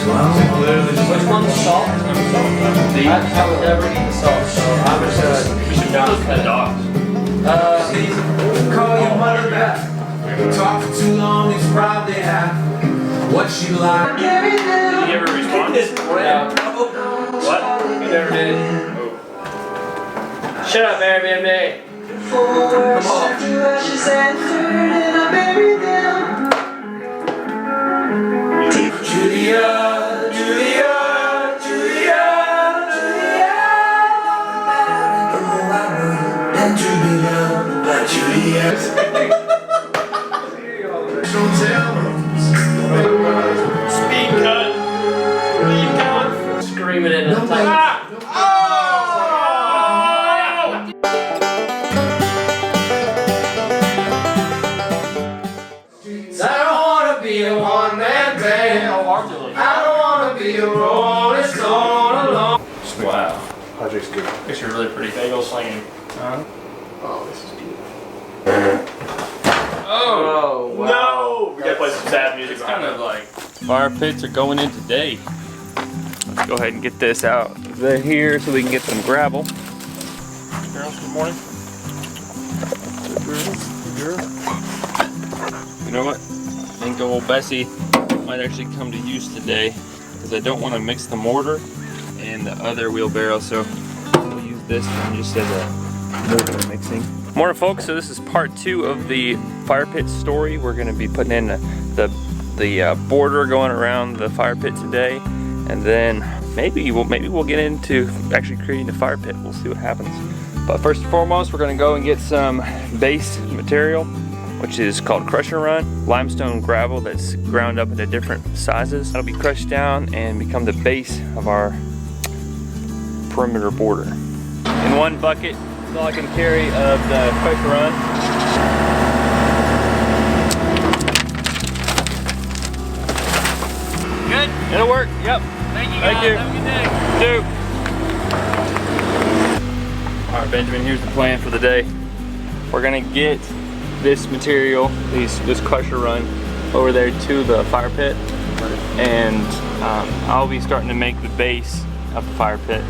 Which one's salt? I would never eat the salt, so I would We should not cut dogs. Call your mother back. Talk for too long, it's probably half what she like. Did you ever respond? What? You never did. Oh. Shut up, Airbnb. Come on. Julia, Julia, Julia, Julia. Oh, I would let you be loved by Julia. Don't tell me. Speed cut. Where you going? Screaming into the tight. I don't wanna be a one-man band. I don't wanna be a rolling stone alone. Wow. Project's good. Guess you're really pretty. Bagel slinging. Oh, this is beautiful. Oh, wow. No! We gotta play some sad music. It's kind of like Fire pits are going in today. Let's go ahead and get this out of here so we can get some gravel. Girls, good morning. Good girl. You know what? I think old Bessie might actually come to use today because I don't want to mix the mortar and the other wheelbarrow, so we'll use this one just as a mortar mixing. Morning, folks. So this is part 2 of the fire pit story. We're going to be putting in the border going around the fire pit today, and then maybe we'll get into actually creating the fire pit. We'll see what happens. But first and foremost, we're going to go and get some base material, which is called crush and run, limestone gravel that's ground up into different sizes. That'll be crushed down and become the base of our perimeter border. In one bucket is all I can carry of the crush and run. Good? It'll work, yep. Thank you, Thank guys. you. Have a good day. Do. All right, Benjamin, here's the plan for the day. We're gonna get this material, this crusher run over there to the fire pit, and I'll be starting to make the base of the fire pit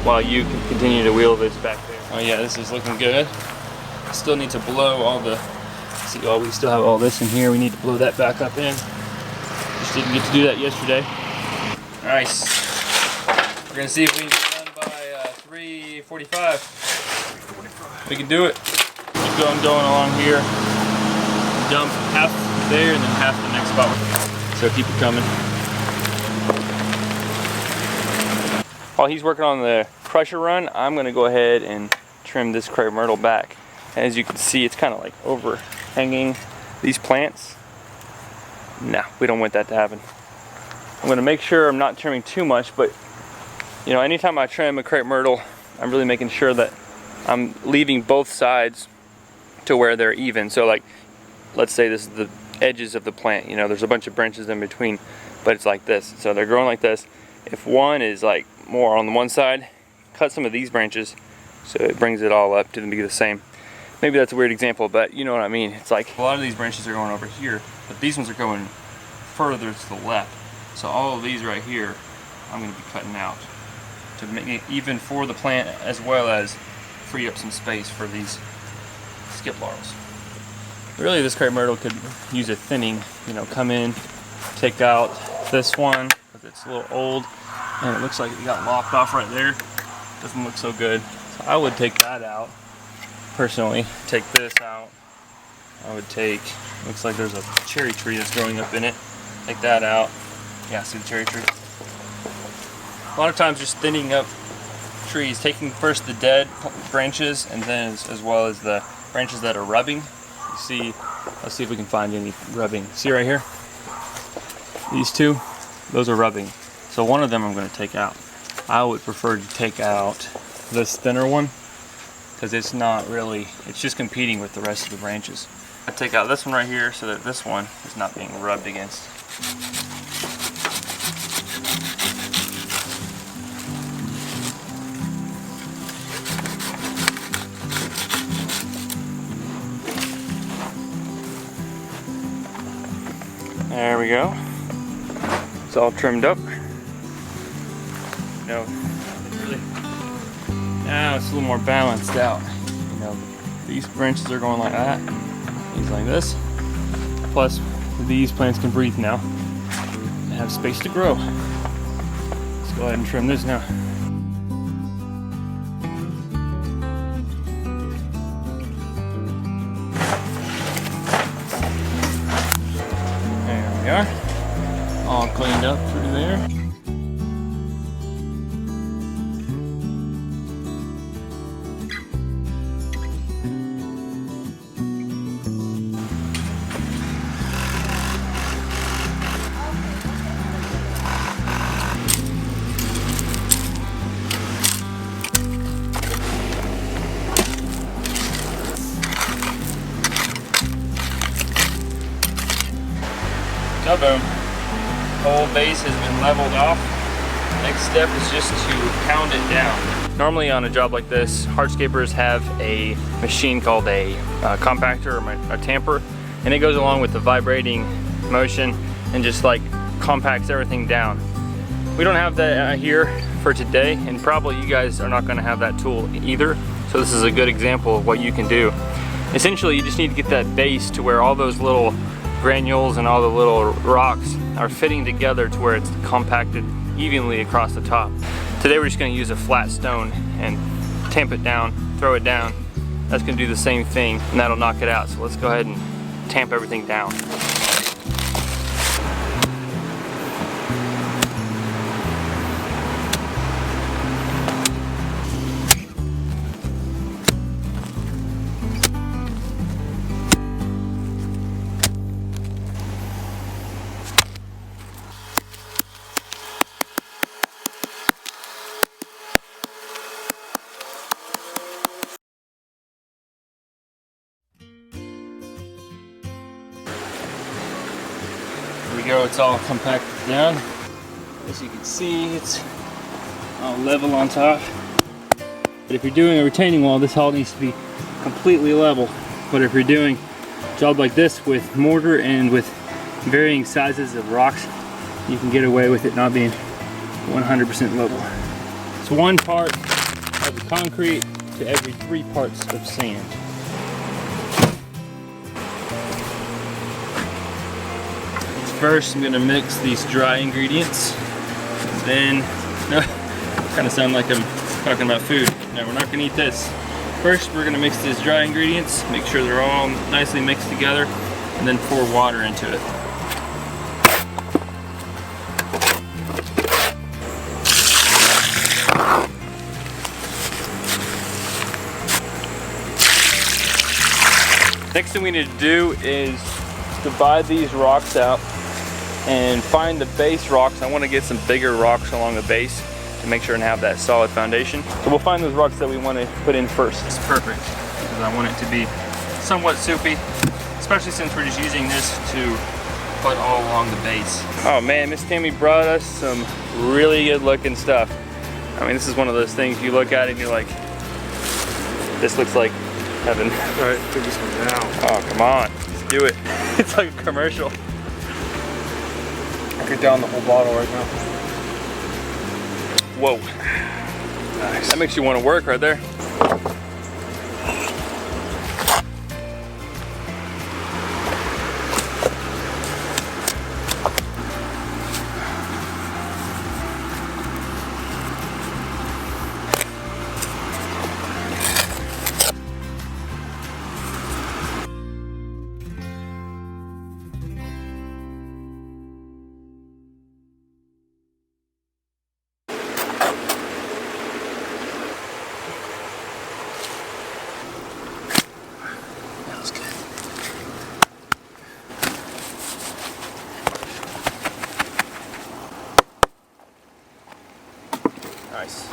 while you can continue to wheel this back there. Oh yeah, this is looking good. Still need to blow all the, see, oh, we still have all this in here. We need to blow that back up in. Just didn't get to do that yesterday. Nice. We're gonna see if we can get done by 3:45. We can do it. Keep going along here. Dump half there and then half the next spot. So keep it coming. While he's working on the crusher run, I'm gonna go ahead and trim this crepe myrtle back. As you can see, it's kind of like overhanging these plants. No, we don't want that to happen. I'm gonna make sure I'm not trimming too much, but you know, anytime I trim a crepe myrtle, I'm really making sure that I'm leaving both sides to where they're even. So like, let's say this is the edges of the plant, you know, there's a bunch of branches in between, but it's like this. So they're growing like this. If one is like more on the one side, cut some of these branches so it brings it all up to be the same. Maybe that's a weird example, but you know what I mean. It's like a lot of these branches are going over here, but these ones are going further to the left. So all of these right here, I'm going to be cutting out to make it even for the plant, as well as free up some space for these skip larvas. Really, this crepe myrtle could use a thinning. You know, come in, take out this one because it's a little old, and it looks like it got lopped off right there. Doesn't look so good. So I would take that out. Personally, take this out. I would take, looks like there's a cherry tree that's growing up in it. Take that out. Yeah, see the cherry tree? A lot of times just thinning up trees, taking first the dead branches and then as well as the branches that are rubbing. You see, let's see if we can find any rubbing. See right here? These two, those are rubbing. So one of them I'm going to take out. I would prefer to take out this thinner one, because it's not really, it's just competing with the rest of the branches. I take out this one right here so that this one is not being rubbed against. There we go. It's all trimmed up. You know, really, now it's a little more balanced out. You know, these branches are going like that, these like this. Plus, these plants can breathe now and have space to grow. Let's go ahead and trim this now. There we are, all cleaned up through there. So boom, whole base has been leveled off. Next step is just to pound it down. Normally on a job like this, hardscapers have a machine called a compactor or a tamper, and it goes along with the vibrating motion and just like compacts everything down. We don't have that here for today, and probably you guys are not going to have that tool either, so this is a good example of what you can do. Essentially, you just need to get that base to where all those little granules and all the little rocks are fitting together to where it's compacted evenly across the top. Today we're just going to use a flat stone and tamp it down, throw it down. That's going to do the same thing, and that'll knock it out. So let's go ahead and tamp everything down. There we go, it's all compacted down. As you can see, it's all level on top. But if you're doing a retaining wall, this all needs to be completely level. But if you're doing a job like this with mortar and with varying sizes of rocks, you can get away with it not being 100% level. It's 1 part of the concrete to every 3 parts of sand. First, I'm going to mix these dry ingredients. Then, kind of sound like I'm talking about food. No, we're not going to eat this. First, we're going to mix these dry ingredients, make sure they're all nicely mixed together, and then pour water into it. Next thing we need to do is divide these rocks out and find the base rocks. I want to get some bigger rocks along the base to make sure and have that solid foundation. So we'll find those rocks that we want to put in first. It's perfect because I want it to be somewhat soupy, especially since we're just using this to put all along the base. Oh man, Miss Tammy brought us some really good looking stuff. I mean, this is one of those things you look at it and you're like, this looks like heaven. All right, take this one down. Oh, come on, let's do it. It's like a commercial. I could down the whole bottle right now. Whoa. Nice. That makes you want to work right there. Nice.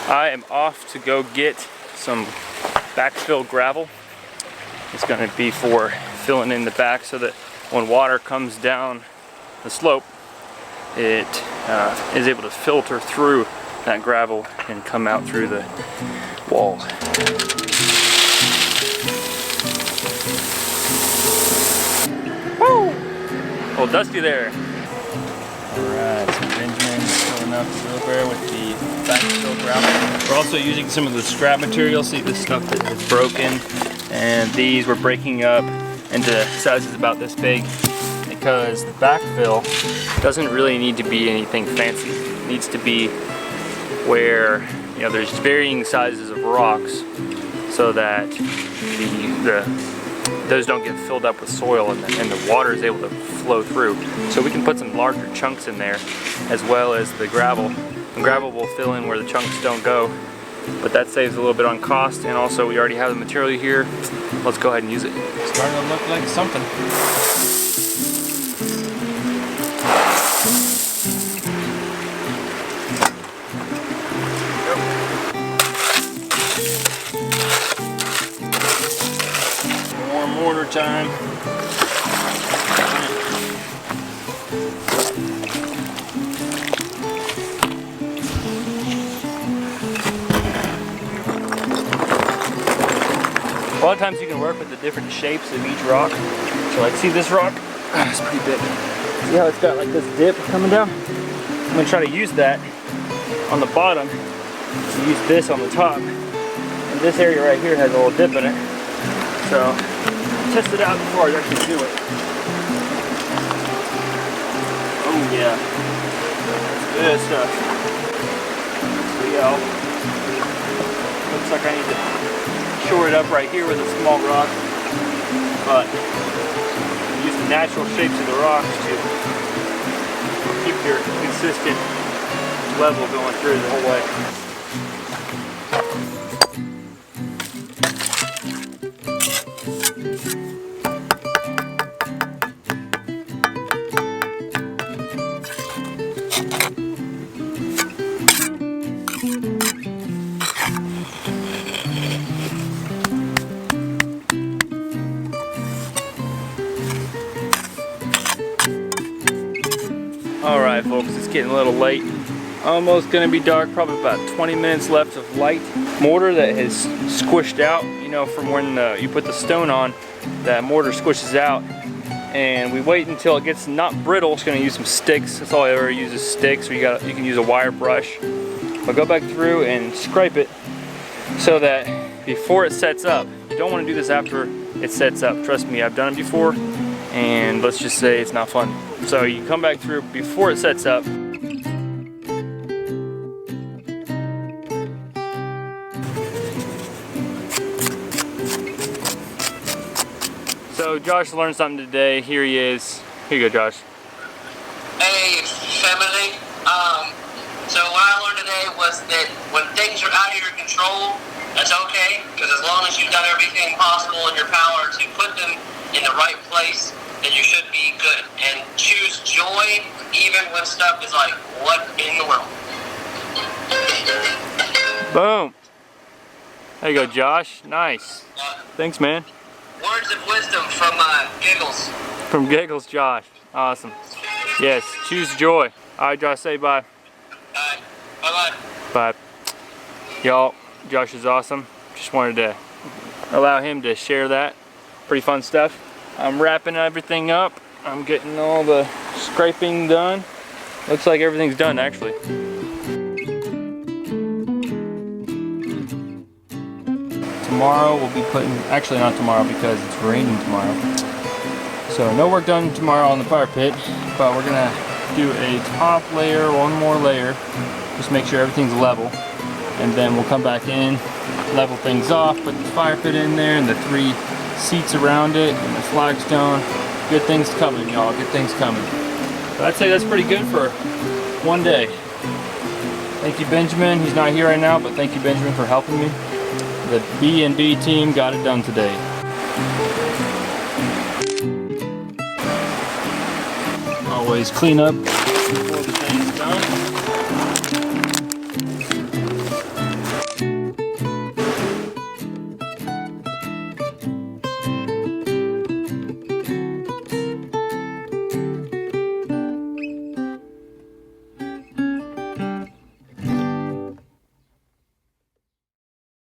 I am off to go get some backfill gravel. It's going to be for filling in the back so that when water comes down the slope, it is able to filter through that gravel and come out through the wall. Woo! A little dusty there. Alright, so Benjamin's filling up the wheelbarrow with the backfill gravel. We're also using some of the scrap material. See this stuff that is broken, and these we're breaking up into sizes about this big because the backfill doesn't really need to be anything fancy. It needs to be where, you know, there's varying sizes of rocks so that those don't get filled up with soil and the water is able to flow through. So we can put some larger chunks in there as well as the gravel. The gravel will fill in where the chunks don't go, but that saves a little bit on cost, and also we already have the material here. Let's go ahead and use it. It's starting to look like something. More mortar time. A lot of times you can work with the different shapes of each rock. So like, see this rock? It's pretty big. See how it's got like this dip coming down? I'm gonna try to use that on the bottom and use this on the top. And this area right here has a little dip in it. So test it out before I actually do it. Oh yeah, that's good stuff. See how? Looks like I need to shore it up right here with a small rock, but use the natural shapes of the rocks to keep your consistent level going through the whole way. Alright folks, it's getting a little late. Almost gonna be dark, probably about 20 minutes left of light. Mortar that has squished out, you know, from when you put the stone on, that mortar squishes out. And we wait until it gets not brittle. It's gonna use some sticks. That's all I ever use is sticks. So you can use a wire brush. But go back through and scrape it so that before it sets up, you don't wanna do this after it sets up. Trust me, I've done it before, and let's just say it's not fun. So you come back through before it sets up. So Josh learned something today. Here he is. Here you go, Josh. Hey, family. So what I learned today was that when things are out of your control, that's okay, because as long as you've done everything possible in your power to put them in the right place, then you should be good. And choose joy even when stuff is like, what in the world? Boom. There you go, Josh. Nice. Thanks, man. Words of wisdom from Giggles. From Giggles, Josh. Awesome. Yes, choose joy. All right, Josh, say bye. Bye-bye. Bye. Y'all, Josh is awesome. Just wanted to allow him to share that. Pretty fun stuff. I'm wrapping everything up. I'm getting all the scraping done. Looks like everything's done, actually. Tomorrow we'll be putting, actually not tomorrow because it's raining tomorrow. So no work done tomorrow on the fire pit, but we're gonna do a top layer, one more layer, just make sure everything's level. And then we'll come back in, level things off, put the fire pit in there and the 3 seats around it and the flagstone. Good things coming, y'all, good things coming. But I'd say that's pretty good for one day. Thank you, Benjamin. He's not here right now, but thank you, Benjamin, for helping me. The B&B team got it done today. Always clean up